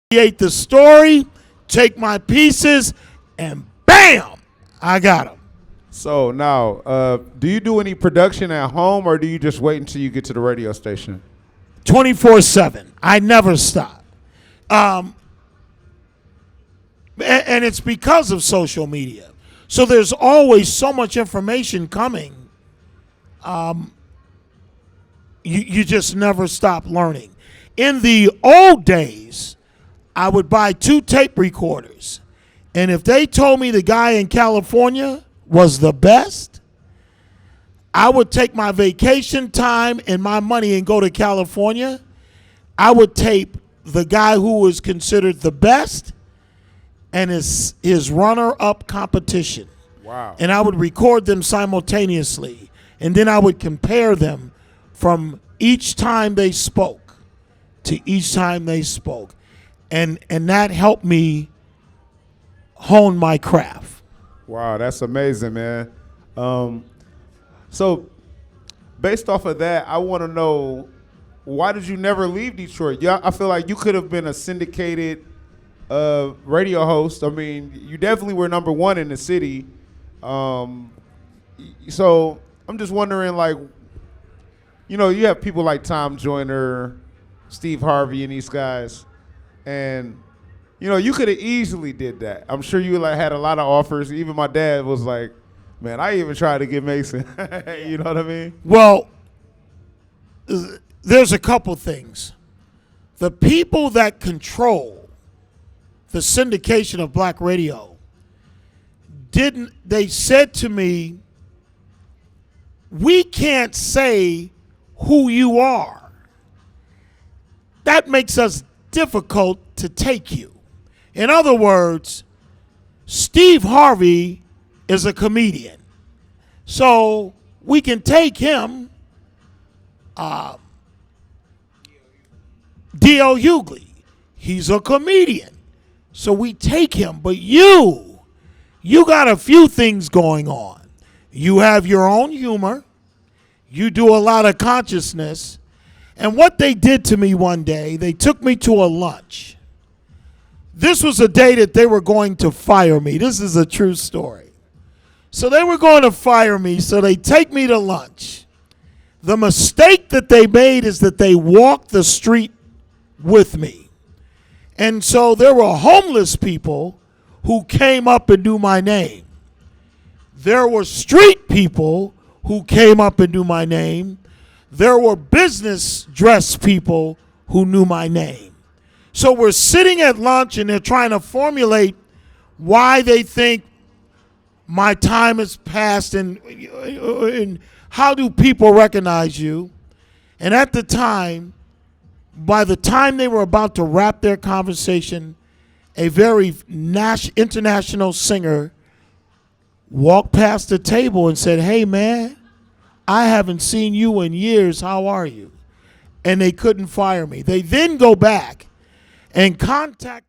Create the story, take my pieces, and bam, I got them. So now, do you do any production at home, or do you just wait until you get to the radio station? 24/7. I never stop. And it's because of social media. So there's always so much information coming. You just never stop learning. In the old days, I would buy 2 tape recorders. And if they told me the guy in California was the best, I would take my vacation time and my money and go to California. I would tape the guy who was considered the best and his runner-up competition. Wow. And I would record them simultaneously. And then I would compare them from each time they spoke to each time they spoke. And that helped me hone my craft. Wow, that's amazing, man. So based off of that, I want to know, why did you never leave Detroit? Yeah, I feel like you could have been a syndicated radio host. I mean, you definitely were number one in the city. So I'm just wondering, like, you know, you have people like Tom Joyner, Steve Harvey, and these guys, and you know, you could have easily did that. I'm sure you like had a lot of offers. Even my dad was like, man, I even tried to get Mason. You know what I mean? Well, there's a couple things. The people that control the syndication of black radio they said to me, we can't say who you are. That makes us difficult to take you. In other words, Steve Harvey is a comedian. So we can take him, D.L. Hughley. He's a comedian. So we take him. But you got a few things going on. You have your own humor. You do a lot of consciousness. And what they did to me one day, they took me to a lunch. This was a day that they were going to fire me. This is a true story. So they were going to fire me, so they take me to lunch. The mistake that they made is that they walked the street with me. And so there were homeless people who came up and knew my name. There were street people who came up and knew my name. There were business dress people who knew my name. So we're sitting at lunch and they're trying to formulate why they think my time has passed and how do people recognize you. And at the time, by the time they were about to wrap their conversation, a very international singer walked past the table and said, hey man, I haven't seen you in years, how are you? And they couldn't fire me. They then go back and contact